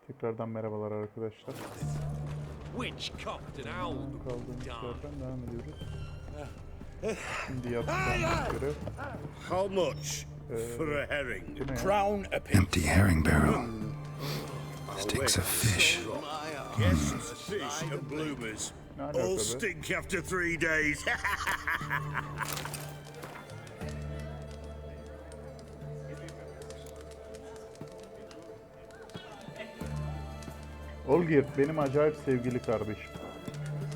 Tekrardan merhabalar arkadaşlar. Kaldığımız yerden devam ediyoruz. Şimdi yapacağımız görev. How much for a herring? Crown a pin. Empty herring barrel. Stinks of fish. Yes, fish and bloomers. Ne alaka All be? stink after 3 days. Olgierd benim acayip sevgili kardeşim.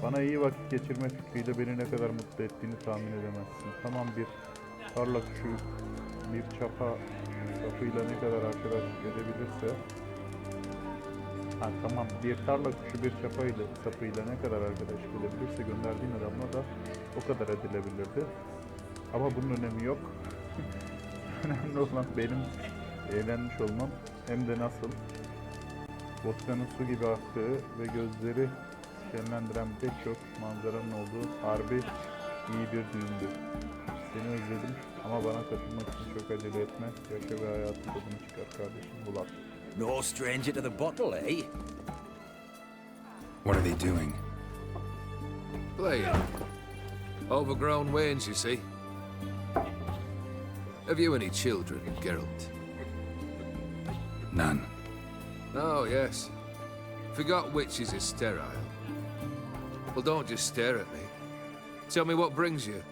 Bana iyi vakit geçirme fikriyle beni ne kadar mutlu ettiğini tahmin edemezsin. Tamam, bir tarla kuşu bir çapa sapıyla ne kadar arkadaşlık edebilirse, tamam, bir tarla kuşu bir çapayla sapıyla ne kadar arkadaşlık edebilirse gönderdiğin adamla da o kadar edilebilirdi. Ama bunun önemi yok. Önemli olan benim eğlenmiş olmam, hem de nasıl. Vodka'nın su gibi aktığı ve gözleri şenlendiren pek çok manzaranın olduğu harbi iyi bir düğündü. Seni özledim ama bana katılmak için çok acele etme. Yaşa ve hayatın tadını çıkar kardeşim Bulat. No stranger to the bottle, eh? What are they doing? Playing. Overgrown wains, you see. Have you any children, Geralt? None. Oh, yes. Forgot witches is sterile. Well, don't just stare at me. Tell me what brings you.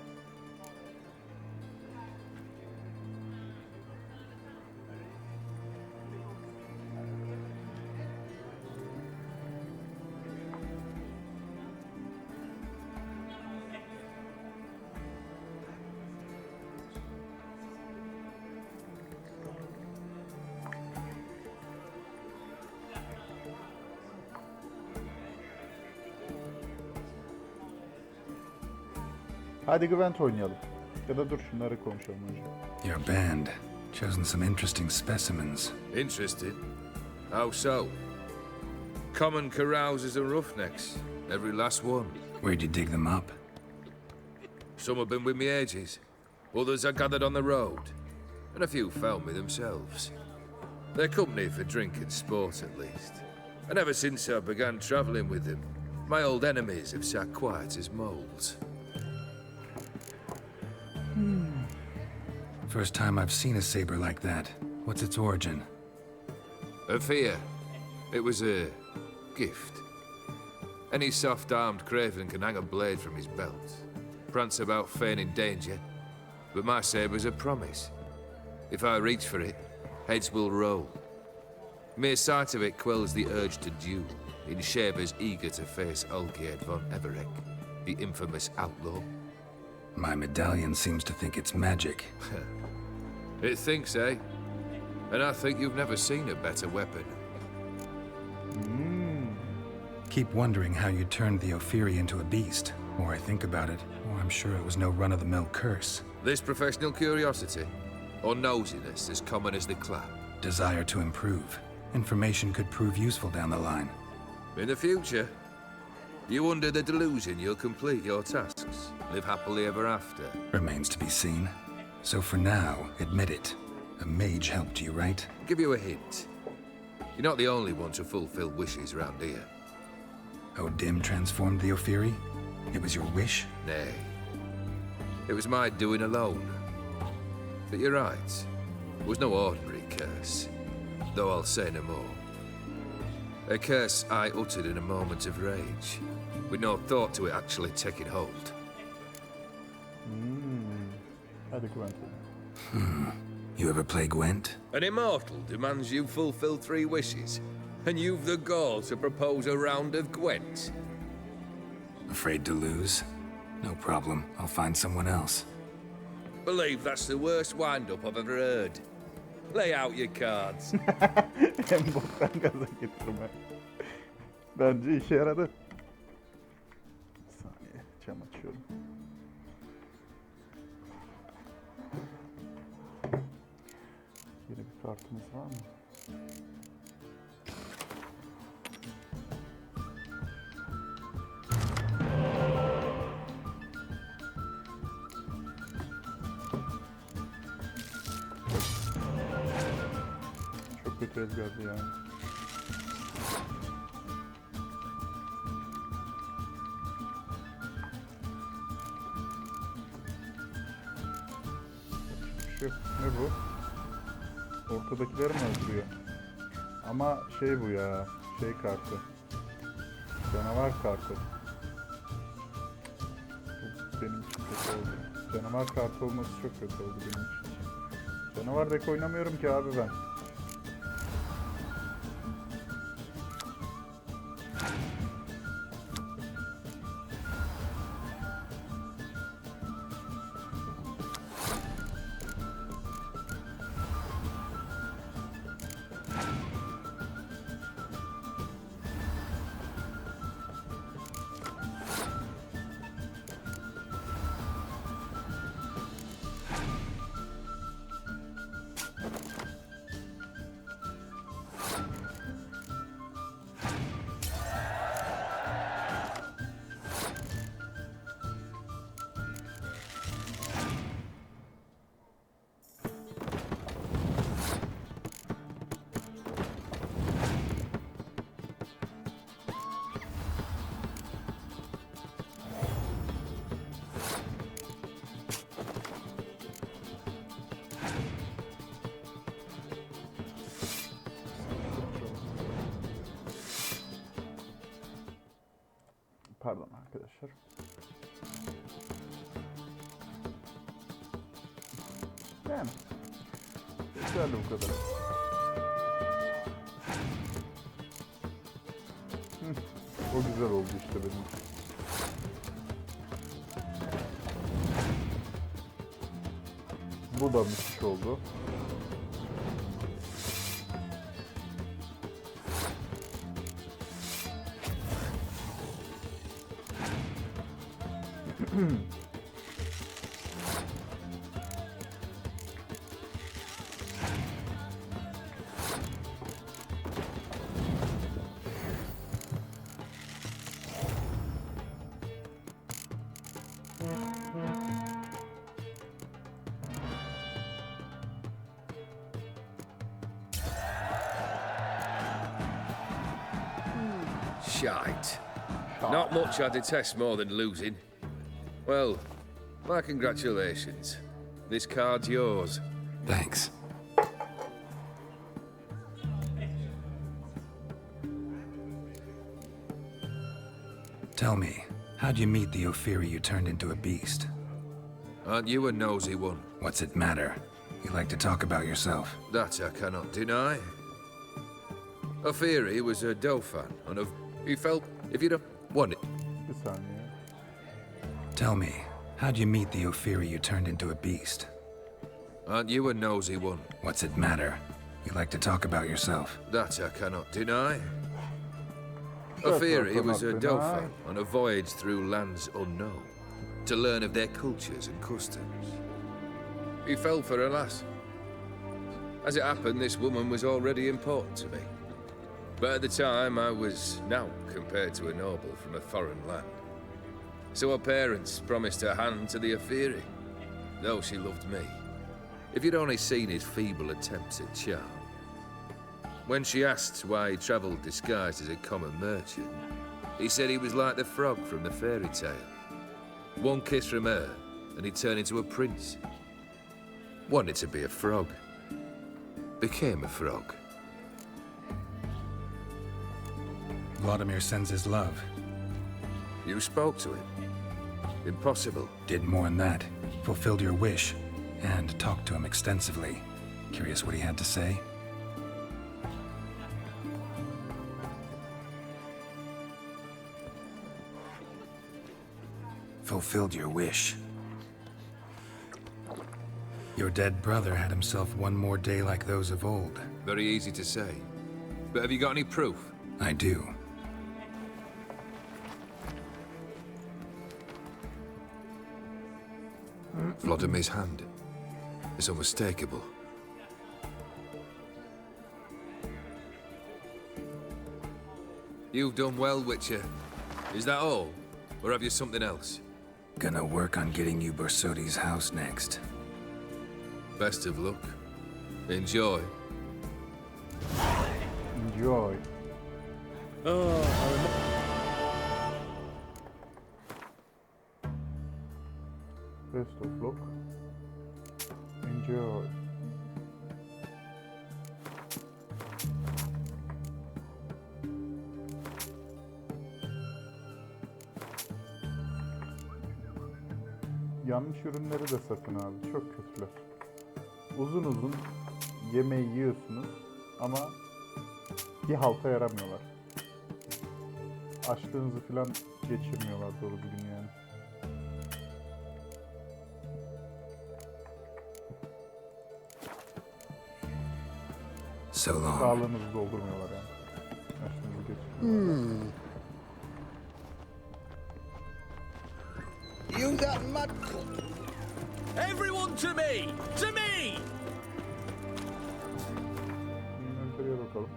Hadi Gwent oynayalım. Ya da dur şunları konuşalım önce. Your band. Chosen some interesting specimens. Interested? How so? Common carousers and roughnecks. Every last one. Where'd you dig them up? Some have been with me ages. Others I gathered on the road. And a few found me themselves. They're company for drink and sport, at least. And ever since I began travelling with them, my old enemies have sat quiet as moles. First time I've seen a saber like that. What's its origin? A fear. It was a gift. Any soft-armed craven can hang a blade from his belt, prance about feigning danger, but my saber's a promise. If I reach for it, heads will roll. Mere sight of it quells the urge to duel in shavers eager to face Olgierd von Everec, the infamous outlaw. My medallion seems to think it's magic. It thinks, eh? And I think you've never seen a better weapon. Keep wondering how you turned the Ophiri into a beast. The more I think about it, the more I'm sure it was no run-of-the-mill curse. This professional curiosity, or nosiness as common as the clap. Desire to improve. Information could prove useful down the line. In the future, you under the delusion you'll complete your tasks, live happily ever after. Remains to be seen. So for now, admit it. A mage helped you, right? Give you a hint. You're not the only one to fulfill wishes round here. Odim transformed the Ophiri? It was your wish? Nay. It was my doing alone. But you're right. It was no ordinary curse. Though I'll say no more. A curse I uttered in a moment of rage, with no thought to it actually taking hold. Hadi Gwent oynayalım. You ever play Gwent? An immortal demands you fulfill 3 wishes, and you've the gall to propose a round of Gwent. Afraid to lose? No problem. I'll find someone else. Believe that's the worst wind-up I've ever heard. Lay out your cards. En boktan gaza getirme. Bence işe yaradı. Bir saniye, cam açıyorum. Yeni bir kartımız var mı? Çok kötü ezberdi yani. şey yok. Ne bu? Ortadakileri mi öldürüyor? Ama şey bu ya. Şey kartı. Canavar kartı. Bu benim için kötü oldu. Canavar kartı olması çok kötü oldu benim için. Canavar deck oynamıyorum ki abi ben. Pardon arkadaşlar. Yani. Yeterli bu kadar. O güzel oldu işte benim. Bu da müthiş oldu. Shite. Not much I detest more than losing. Well, my congratulations. This card's yours. Thanks. Tell me, how'd you meet the Ophiri you turned into a beast? Aren't you a nosy one? What's it matter? You like to talk about yourself. That I cannot deny. Ophiri was a Dauphin, and he felt if you'd have won it. Bir saniye. Tell me, how'd you meet the Ophiri you turned into a beast? Aren't you a nosy one? What's it matter? You like to talk about yourself. That I cannot deny. That I Ophiri was a cannot Dauphin deny. on a voyage through lands unknown, to learn of their cultures and customs. He fell for a lass. As it happened, this woman was already important to me. But at the time, I was naught compared to a noble from a foreign land. So her parents promised her hand to the Ophiri, though she loved me. If you'd only seen his feeble attempts at charm. When she asked why he travelled disguised as a common merchant, he said he was like the frog from the fairy tale. One kiss from her, and he turned into a prince. Wanted to be a frog. Became a frog. Vladimir sends his love. You spoke to him. Impossible. Did more than that. Fulfilled your wish. And talked to him extensively. Curious what he had to say? Fulfilled your wish. Your dead brother had himself one more day like those of old. Very easy to say. But have you got any proof? I do. Vladimir's hand. It's unmistakable. You've done well, Witcher. Is that all? Or have you something else? Gonna work on getting you Borsodi's house next. Best of luck. Enjoy. Enjoy. Best of luck. Enjoy. Yanlış ürünleri de satın abi. Çok kötüler. Uzun uzun yemeği yiyorsunuz ama bir halta yaramıyorlar. Açlığınızı falan geçirmiyorlar doğru düzgün yani. So long. Sağlığınızı doldurmuyorlar yani. Açlığınızı geçirmiyorlar. You that mad cunt! Everyone to me! To me! Inventör'e bakalım.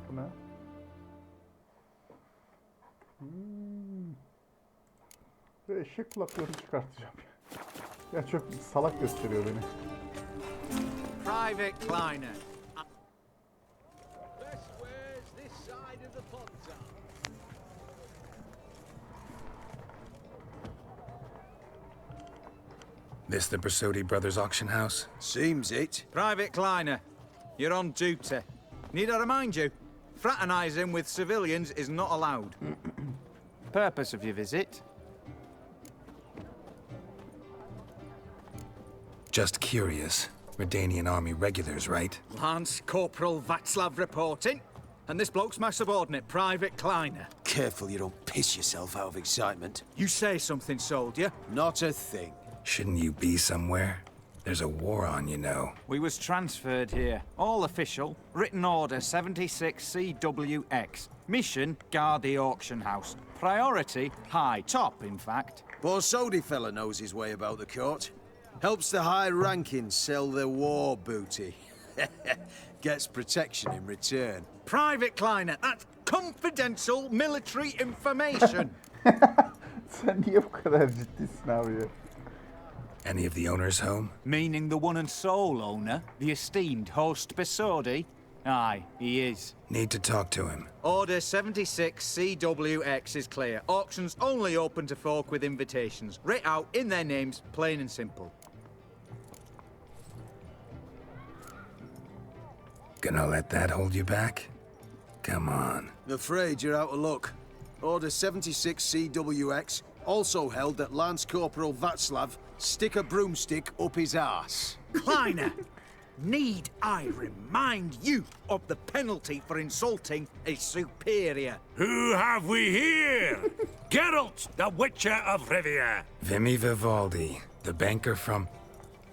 Bu ne? Ve eşek kulaklarını çıkartacağım. Ya çok salak gösteriyor beni. Private Kleiner. Best wares this side of the pond. This the Bersodi Brothers auction house? Seems it. Private Kleiner, you're on duty. Need I remind you? Fraternizing with civilians is not allowed. Purpose of your visit? Just curious. Redanian army regulars, right? Lance Corporal Václav reporting. And this bloke's my subordinate, Private Kleiner. Careful you don't piss yourself out of excitement. You say something, soldier. Not a thing. Shouldn't you be somewhere? There's a war on, you know. We was transferred here. All official. Written order 76 CWX. Mission, guard the auction house. Priority, high. Top, in fact. Borsodi fella knows his way about the court. Helps the high rankings sell their war booty. Gets protection in return. Private Kleiner, that's confidential military information. Sen niye bu kadar ciddisin abi ya? Any of the owners home? Meaning the one and sole owner, the esteemed host Bersodi? Aye, he is. Need to talk to him. Order 76 CWX is clear. Auctions only open to folk with invitations. Writ out in their names, plain and simple. Gonna let that hold you back? Come on. Afraid you're out of luck. Order 76 CWX, also held that Lance Corporal Václav stick a broomstick up his arse. Kleiner, need I remind you of the penalty for insulting a superior? Who have we here? Geralt, the Witcher of Rivia. Vimy Vivaldi, the banker from...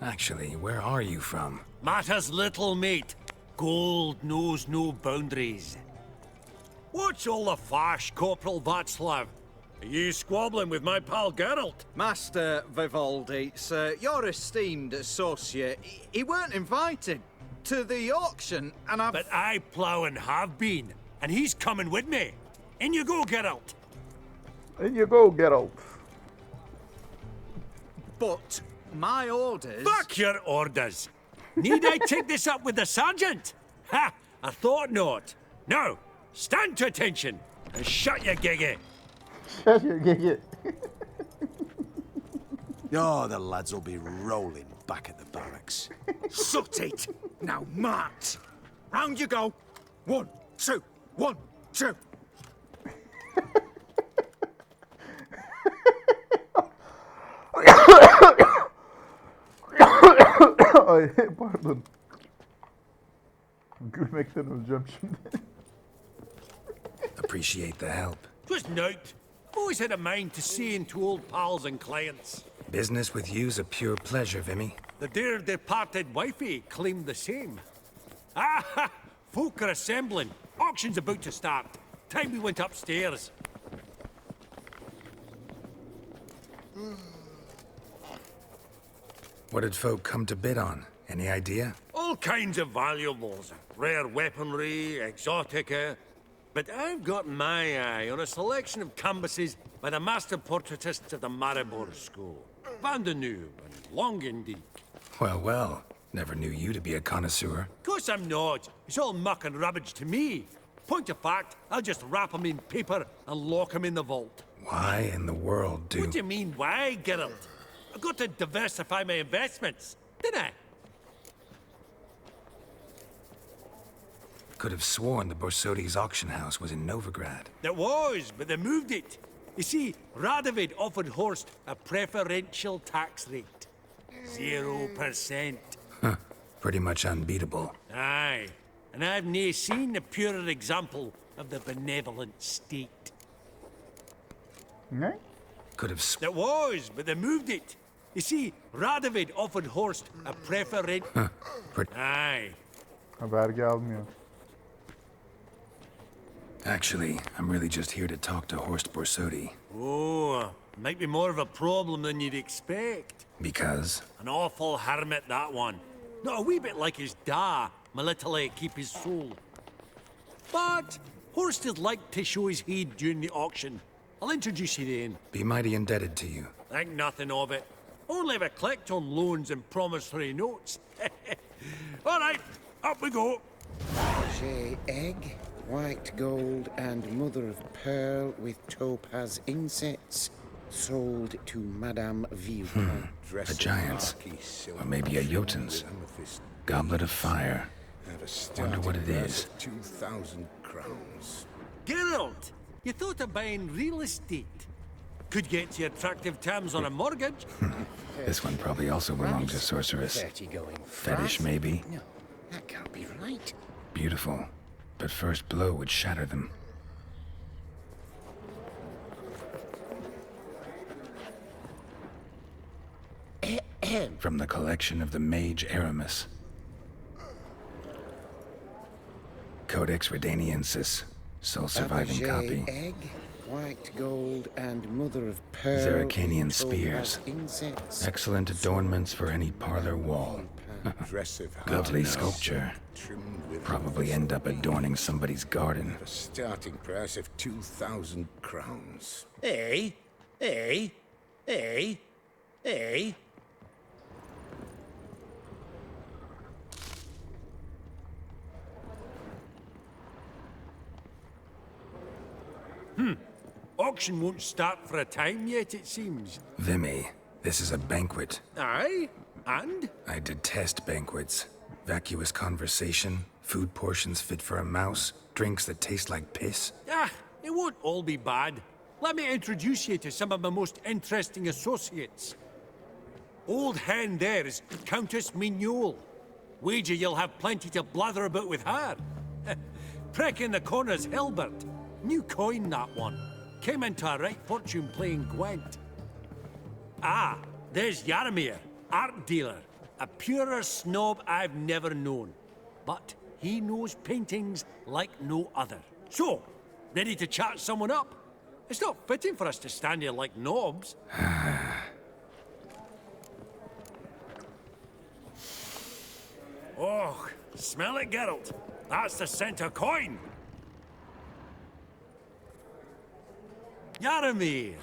Actually, where are you from? Matters little, mate. Gold knows no boundaries. What's all the fash, Corporal Václav? Are you squabbling with my pal Geralt? Master Vivaldi, sir, your esteemed associate, he weren't invited to the auction, and I've... But I plough and have been, and he's coming with me. In you go, Geralt. In you go, Geralt. But my orders... Fuck your orders. Need I take this up with the sergeant? Ha! I thought not. Now, stand to attention and shut your giggy. Shut your giggy. Oh, the lads will be rolling back at the barracks. Sut it! Now march! Round you go! 1, 2, 1, 2! Ay pardon. Gülmekten öleceğim şimdi. Appreciate the help. Just note. Always had a mind to seeing to old pals and clients. Business with you's a pure pleasure, Vimy. The dear departed wifey claimed the same. Ah, folk are assembling. Auction's about to start. Time we went upstairs. What did folk come to bid on? Any idea? All kinds of valuables. Rare weaponry, exotica. But I've got my eye on a selection of canvases by the master portraitists of the Maribor School. Van de Nieuw and Longendijk. Well, well. Never knew you to be a connoisseur. Of course I'm not. It's all muck and rubbish to me. Point of fact, I'll just wrap 'em in paper and lock 'em in the vault. Why in the world do... What do you mean, why, Geralt? I've got to diversify my investments. didn't I? Could have sworn the Borsodi's auction house was in Novigrad. It was, but they moved it. You see, Radovid offered Horst a preferential tax rate. 0%. Huh. Pretty much unbeatable. Aye. And I've nae seen a purer example of the benevolent state. Ne? Could have It was, but they moved it. You see, Radovid offered Horst a preferential... Aye. Vergi almıyor. Actually, I'm really just here to talk to Horst Borsodi. Oh, might be more of a problem than you'd expect. Because? An awful hermit, that one. Not a wee bit like his da, my little keep his soul. But Horst would like to show his heed during the auction. I'll introduce you then. Be mighty indebted to you. Think nothing of it. Only if I collect on loans and promissory notes. All right, up we go. Shea egg, white gold, and mother of pearl with topaz insets. Sold to Madame View. A giant's. Or maybe a Jotun's. Goblet of fire. Wonder what it is. 2,000 crowns. Geralt, you thought of buying real estate. Could get you attractive terms on a mortgage. This one probably also belongs to Sorceress. 30 going Fetish, maybe? No, that can't be right. Beautiful. But first blow would shatter them. From the collection of the mage Aramis. Codex Redaniensis. Sole surviving copy. Egg, white gold, and mother of pearl. Zeracanian with spears. topaz insets. Excellent adornments for any parlor wall. Lovely sculpture. Probably end up adorning somebody's garden. A starting price of 2,000 crowns. Hey, hey, hey, hey. Auction won't start for a time yet, it seems. Vimy, this is a banquet. Aye, and? I detest banquets. Vacuous conversation, food portions fit for a mouse, drinks that taste like piss. Ah, it won't all be bad. Let me introduce you to some of my most interesting associates. Old hen there is Countess Mignole. Wager you'll have plenty to blather about with her. Prick in the corner's Hilbert. New coin, that one. Came into a right fortune playing Gwent. Ah, there's Jaromir, art dealer. A purer snob I've never known. But he knows paintings like no other. So, ready to chat someone up? It's not fitting for us to stand here like knobs. Oh, smell it, Geralt. That's the scent of coin. Jaromir,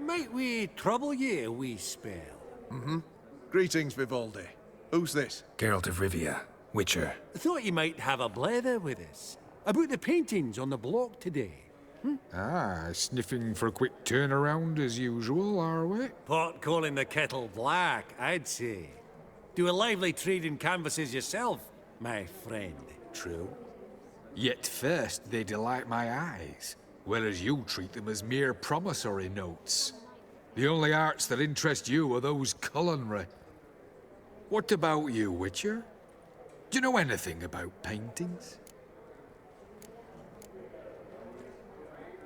might we trouble ye a wee spell? Greetings, Vivaldi. Who's this? Geralt of Rivia, Witcher. Thought you might have a blether with us. About the paintings on the block today. Ah, sniffing for a quick turnaround as usual, are we? Pot calling the kettle black, I'd say. Do a lively trade in canvases yourself, my friend. True. Yet first they delight my eyes, whereas you treat them as mere promissory notes. The only arts that interest you are those culinary. What about you, Witcher? Do you know anything about paintings?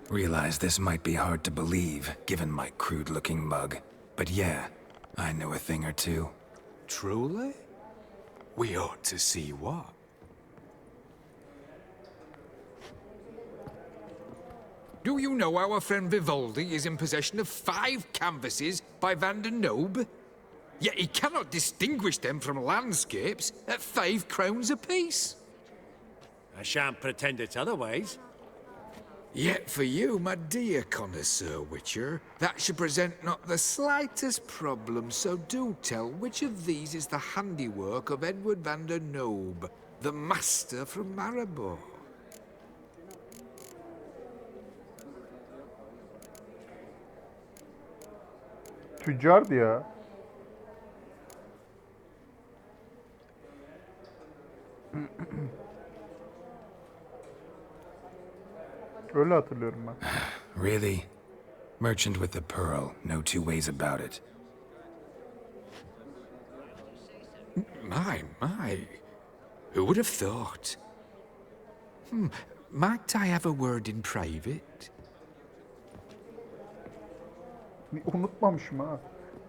Realize this might be hard to believe, given my crude-looking mug. But yeah, I know a thing or two. Truly? We ought to see what. Do you know our friend Vivaldi is in possession of 5 canvases by Van der Nobe? Yet he cannot distinguish them from landscapes at 5 crowns apiece. I shan't pretend it's otherwise. Yet for you, my dear connoisseur Witcher, that should present not the slightest problem, so do tell which of these is the handiwork of Edward van der Nobe, the master from Maribor. Tüccardı ya. Öyle hatırlıyorum ben. Really? Merchant with the pearl, no two ways about it. My. Who would have thought? Might I have a word in private? Unutmamışım ha.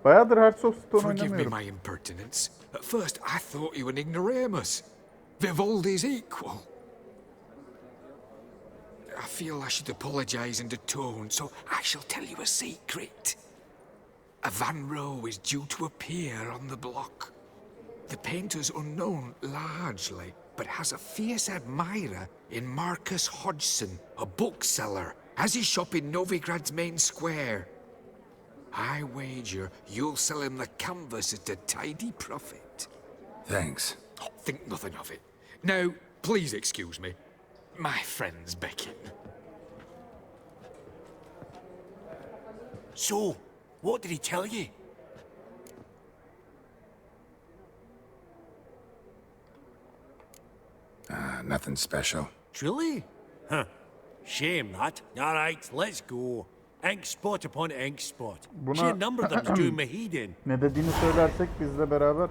Bayağıdır Hearts of Stone Forgive me oynamıyorum. my impertinence. At first, I thought you an ignoramus. Vivaldi's equal. I feel I should apologize and atone, so I shall tell you a secret. A Van Row is due to appear on the block. The painter's unknown largely, but has a fierce admirer in Marcus Hodgson, a bookseller, has his shop in Novigrad's main square. I wager you'll sell him the canvas at a tidy profit. Thanks. Oh, think nothing of it. Now, please excuse me. My friends beckon. So, what did he tell you? Nothing special. Truly? Huh. Shame that. All right, let's go. Ink spot upon ink spot. Buna- Sheer number of them's doing me head in. Ne dediğini söylersek bizle beraber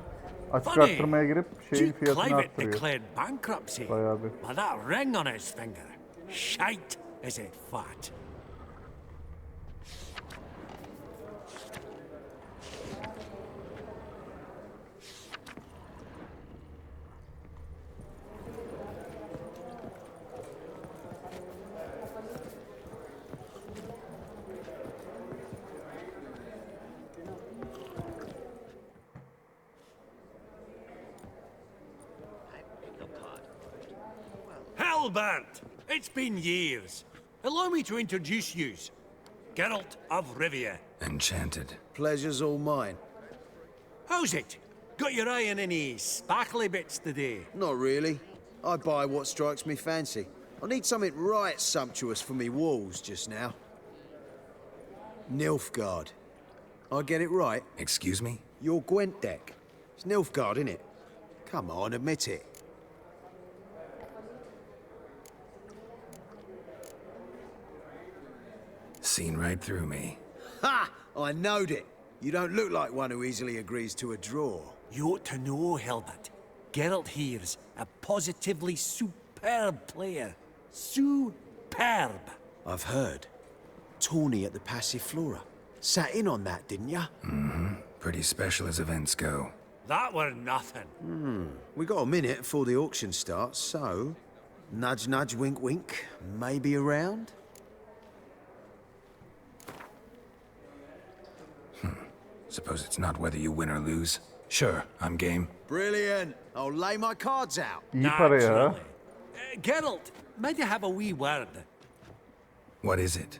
açık Funny, arttırmaya girip şeyin Duke fiyatını Clivet arttırıyor. declared bankruptcy. Bayağı bir. With that ring on his finger. Shite, is it fat? Hellbert! It's been years. Allow me to introduce yous. Geralt of Rivia. Enchanted. Pleasure's all mine. How's it? Got your eye on any sparkly bits today? Not really. I buy what strikes me fancy. I need something right sumptuous for me walls just now. Nilfgaard. I get it right? Excuse me? Your Gwent deck. It's Nilfgaard, innit? Come on, admit it. Seen right through me. Ha! I knowed it. You don't look like one who easily agrees to a draw. You ought to know, Helbert. Geralt here's a positively superb player. Superb. I've heard. Tawny at the Passiflora. Sat in on that, didn't ya? Pretty special as events go. That were nothing. We got a minute before the auction starts, so... Nudge, nudge, wink, wink. Maybe around? Suppose it's not whether you win or lose. Sure, I'm game. Brilliant. I'll lay my cards out. İyi para ya. Naturally. Geralt, might I have a wee word? What is it?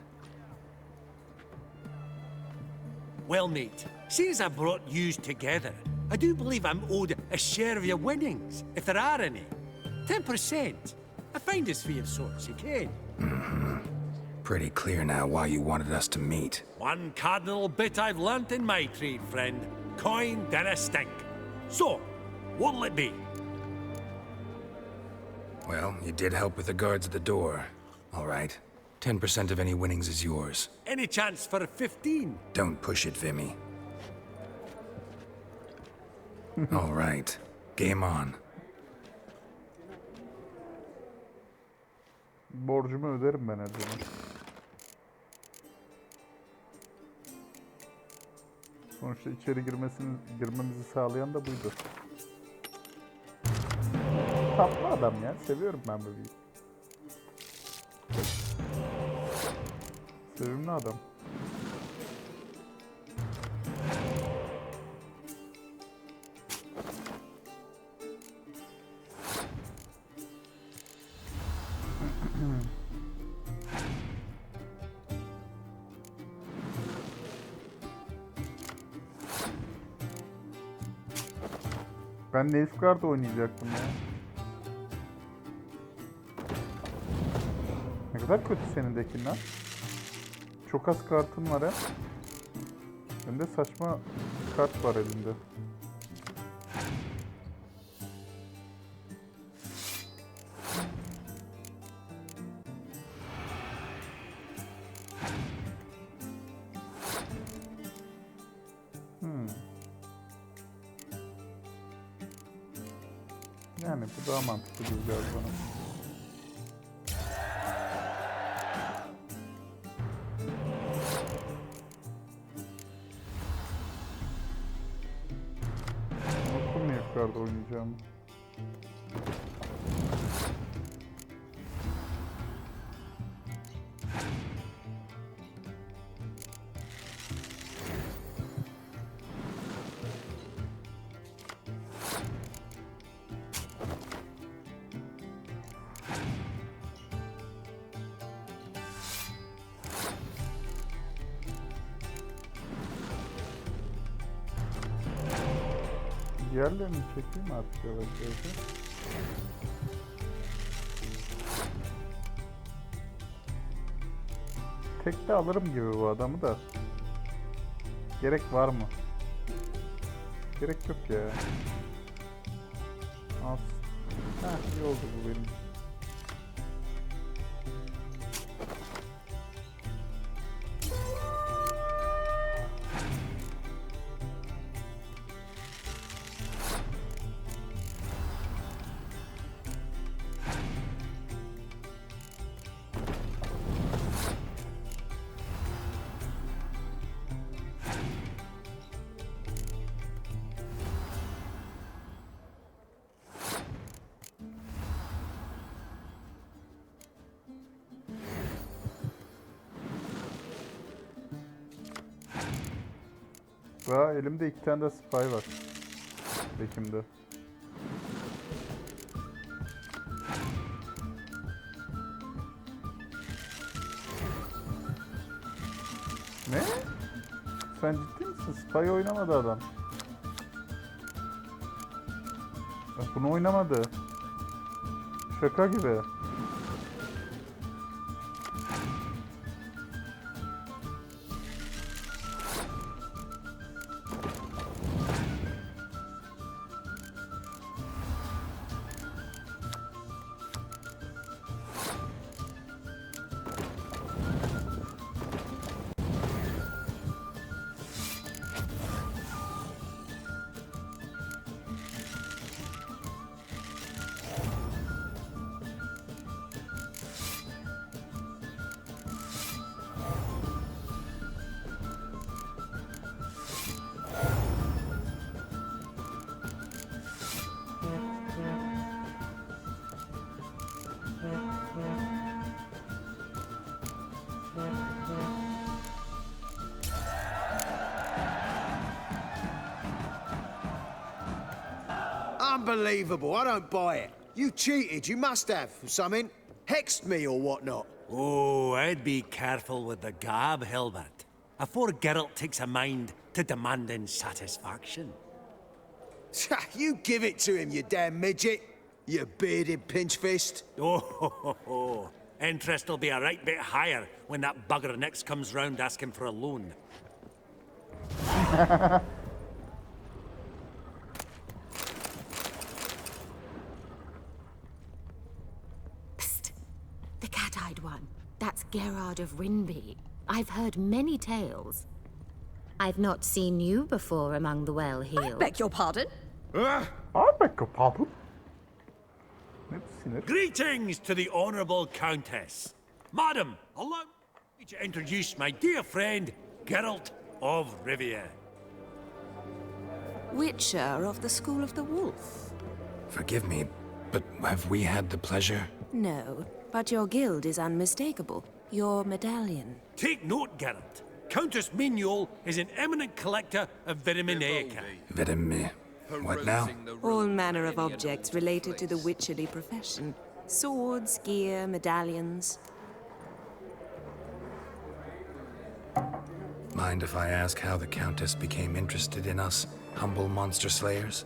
Well, mate, since I brought yous together, I do believe I'm owed a share of your winnings, if there are any. 10%. A finder's fee of sorts, you can. Pretty clear now why you wanted us to meet. One cardinal bit I've learnt in my trade, friend. Coin dinna stink. So, what'll it be? Well, you did help with the guards at the door. All right. 10% of any winnings is yours. Any chance for 15? Don't push it, Vimy. All right. Game on. Borcumu öderim ben her zaman. Sonuçta içeri girmemizi sağlayan da buydu. Tatlı adam ya. Seviyorum ben bebeği. Sevimli adam. Ben Nilfgaard oynayacaktım ya. Ne kadar kötü senin dekin lan. Çok az kartın var ha. Hem de saçma kart var elinde. Yani bu daha mantıklı gibi geldi bana. Unuttum niye yukarıda oynayacağımı. Diğerlerini çekeyim artık yavaş yavaş. Tekte alırım gibi bu adamı da. Gerek var mı? Gerek yok ya. Az. Heh, iyi oldu bu benim. Daha elimde 2 tane de spy var. Bekimde. Ne? Sen ciddi misin? Spy oynamadı adam. Bak bunu oynamadı. Şaka gibi. Unbelievable, I don't buy it. You cheated, you must have, or something. Hexed me or whatnot. Oh, I'd be careful with the gab, Hilbert. Afore Geralt takes a mind to demanding satisfaction. You give it to him, you damn midget. You bearded pinchfist. Oh, interest will be a right bit higher when that bugger next comes round asking for a loan. The cat-eyed one. That's Gerard of Rinby. I've heard many tales. I've not seen you before among the well-heeled. Beg your pardon? I beg your pardon. Greetings to the Honourable Countess. Madam, allow me to introduce my dear friend, Geralt of Rivia. Witcher of the School of the Wolf. Forgive me, but have we had the pleasure? No, but your guild is unmistakable. Your medallion. Take note, Geralt. Countess Mignol is an eminent collector of vitaminaica. Vitamin. What now? All manner of objects related to the witcherly profession. Swords, gear, medallions. Mind if I ask how the Countess became interested in us, humble monster slayers?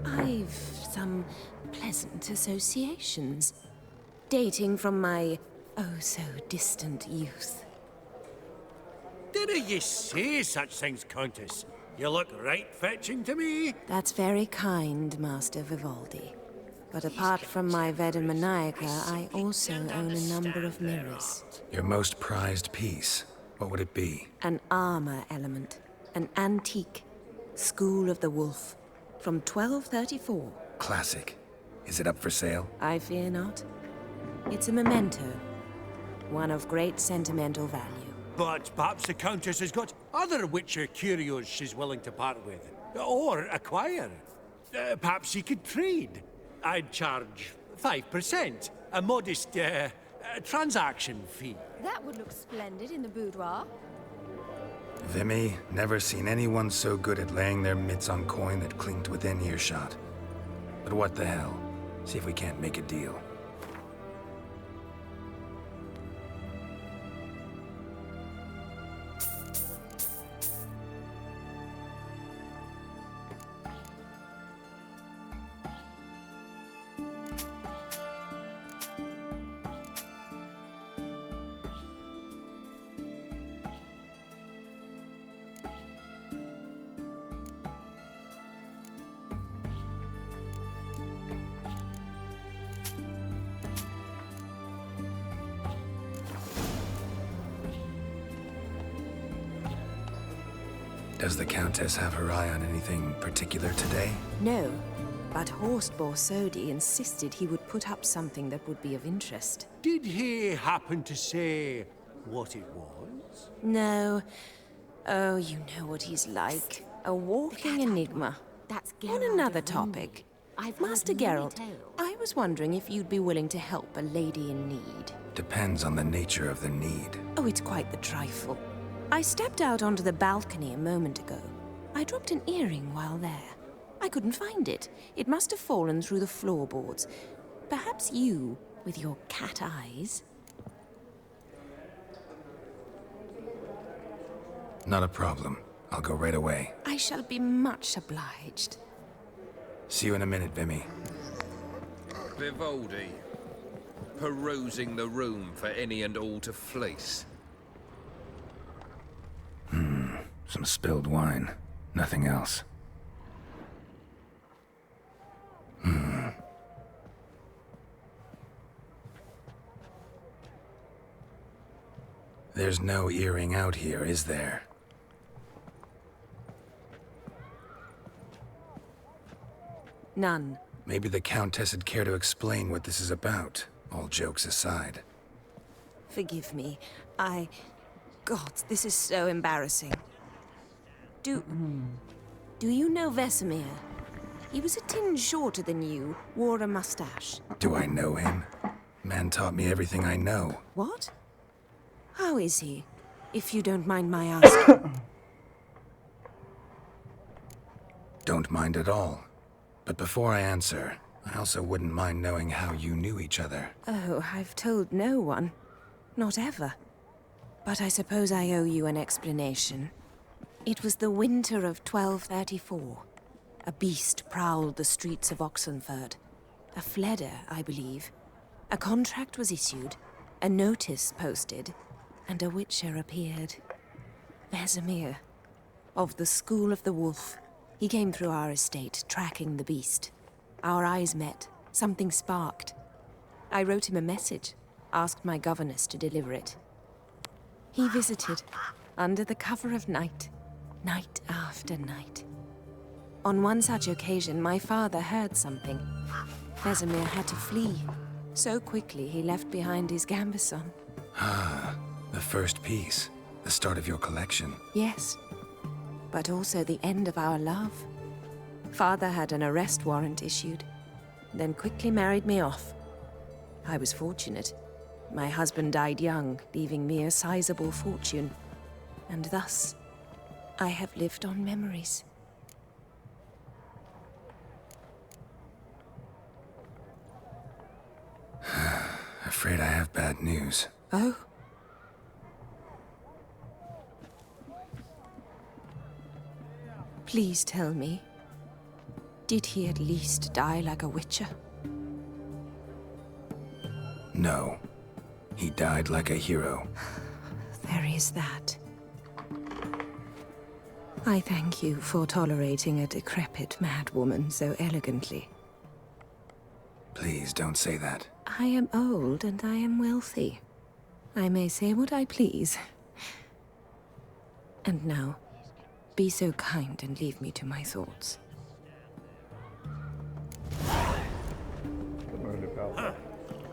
I've some pleasant associations, dating from my oh-so-distant youth. Didn't you say such things, Countess? You look right fetching to me. That's very kind, Master Vivaldi. But apart from my vitaminaica, I also own a number of mirrors. Your most prized piece, what would it be? An armor element. An antique. School of the Wolf. From 1234. Classic. Is it up for sale? I fear not. It's a memento. One of great sentimental value. But perhaps the Countess has got other Witcher curios she's willing to part with. Or acquire. Perhaps you could trade. I'd charge 5%. A modest, transaction fee. That would look splendid in the boudoir. Vimy, never seen anyone so good at laying their mitts on coin that clinked within earshot. But what the hell? See if we can't make a deal. Does the Countess have her eye on anything particular today? No, but Horst Borsodi insisted he would put up something that would be of interest. Did he happen to say what it was? No. Oh, you know what he's like. A walking enigma. That's On Geralt another of Rinby. topic, I've Master heard many Geralt, tales. I was wondering if you'd be willing to help a lady in need. Depends on the nature of the need. Oh, it's quite the trifle. I stepped out onto the balcony a moment ago. I dropped an earring while there. I couldn't find it. It must have fallen through the floorboards. Perhaps you, with your cat eyes... Not a problem. I'll go right away. I shall be much obliged. See you in a minute, Vimy. Vivaldi, perusing the room for any and all to fleece. Some spilled wine. Nothing else. There's no earring out here, is there? None. Maybe the Countess would care to explain what this is about, all jokes aside. Forgive me. God, this is so embarrassing. Do you know Vesemir? He was a tinge shorter than you, wore a mustache. Do I know him? Man taught me everything I know. What? How is he, if you don't mind my asking? Don't mind at all. But before I answer, I also wouldn't mind knowing how you knew each other. Oh, I've told no one. Not ever. But I suppose I owe you an explanation. It was the winter of 1234. A beast prowled the streets of Oxenford. A fledder, I believe. A contract was issued, a notice posted, and a witcher appeared. Vesemir, of the School of the Wolf. He came through our estate, tracking the beast. Our eyes met. Something sparked. I wrote him a message, asked my governess to deliver it. He visited, under the cover of night, night after night. On one such occasion, my father heard something. Vesemir had to flee. So quickly, he left behind his gambeson. Ah, the first piece. The start of your collection. Yes, but also the end of our love. Father had an arrest warrant issued, then quickly married me off. I was fortunate. My husband died young, leaving me a sizable fortune. And thus, I have lived on memories. Afraid I have bad news. Oh? Please tell me, did he at least die like a witcher? No. He died like a hero. There is that. I thank you for tolerating a decrepit madwoman so elegantly. Please don't say that. I am old and I am wealthy. I may say what I please. And now, be so kind and leave me to my thoughts.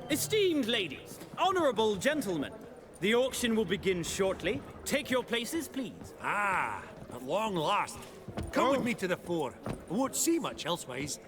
Esteemed ladies, honorable gentlemen, the auction will begin shortly. Take your places, please. Ah, at long last. Come with me to the fore. I won't see much elsewise.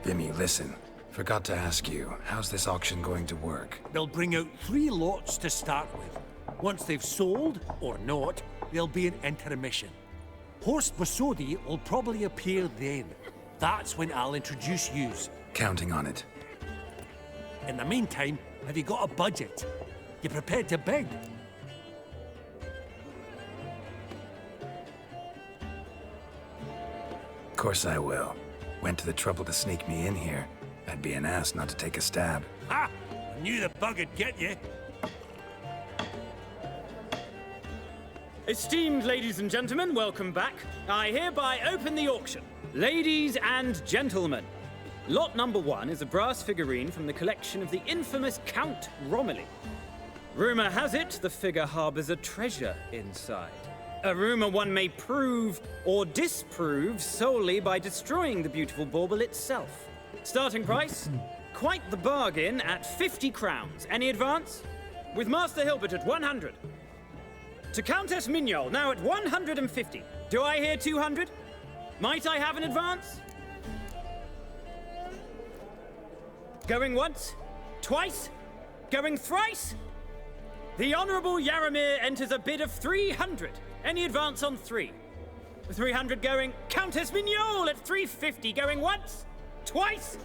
Vimy, listen. Forgot to ask you, how's this auction going to work? They'll bring out 3 lots to start with. Once they've sold, or not, there'll be an intermission. Horse Basodi will probably appear then. That's when I'll introduce yous. Counting on it. In the meantime, have you got a budget? You prepared to bid? Of course I will. Went to the trouble to sneak me in here. I'd be an ass not to take a stab. Ha! I knew the bug would get you. Esteemed ladies and gentlemen, welcome back. I hereby open the auction. Ladies and gentlemen, lot number 1 is a brass figurine from the collection of the infamous Count Romilly. Rumor has it the figure harbors a treasure inside. A rumor one may prove or disprove solely by destroying the beautiful bauble itself. Starting price? Quite the bargain at 50 crowns. Any advance? With Master Hilbert at 100. To Countess Mignol, now at 150. Do I hear 200? Might I have an advance? Going once? Twice? Going thrice? The Honourable Yaramir enters a bid of 300. Any advance on 3? 300 going. Countess Mignol at 350 going once? Twice?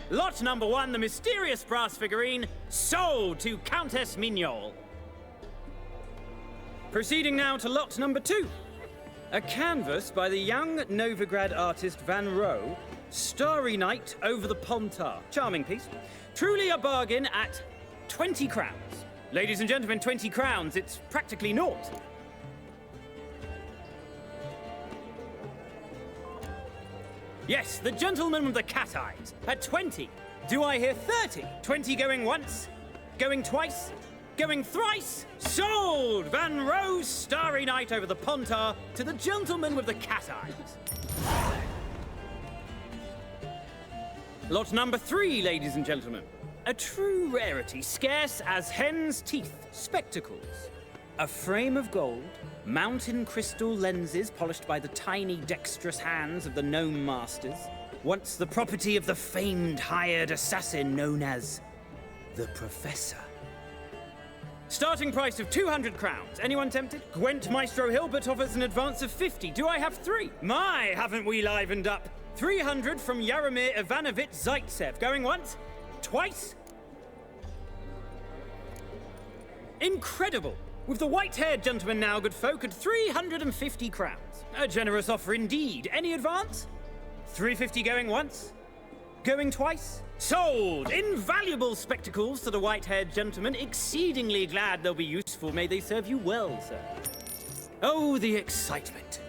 Lot number 1, the mysterious brass figurine, sold to Countess Mignol. Proceeding now to lot number 2. A canvas by the young Novigrad artist Van Rohe, Starry Night over the Pontar. Charming piece. Truly a bargain at 20 crowns. Ladies and gentlemen, 20 crowns, it's practically naught. Yes, the gentleman with the cat eyes, at 20. Do I hear 30? 20 going once, going twice, going thrice. Sold! Van Rohe's Starry Night over the Pontar to the gentleman with the cat eyes. Lot number 3, ladies and gentlemen. A true rarity, scarce as hen's teeth, spectacles. A frame of gold, mountain crystal lenses polished by the tiny dexterous hands of the gnome masters, once the property of the famed hired assassin known as the Professor. Starting price of 200 crowns. Anyone tempted? Gwent Maestro Hilbert offers an advance of 50. Do I have 3? My, haven't we livened up? 300 from Yaramir Ivanovich Zaitsev. Going once? Twice? Incredible! With the white-haired gentleman now, good folk, at 350 crowns. A generous offer indeed. Any advance? 350 going once? Going twice? Sold! Invaluable spectacles to the white-haired gentleman. Exceedingly glad they'll be useful. May they serve you well, sir. Oh, the excitement.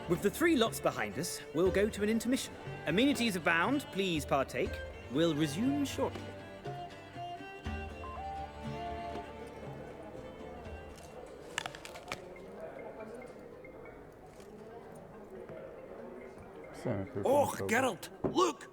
With the 3 lots behind us, we'll go to an intermission. Amenities abound. Please partake. We'll resume shortly. Oh, Geralt, look!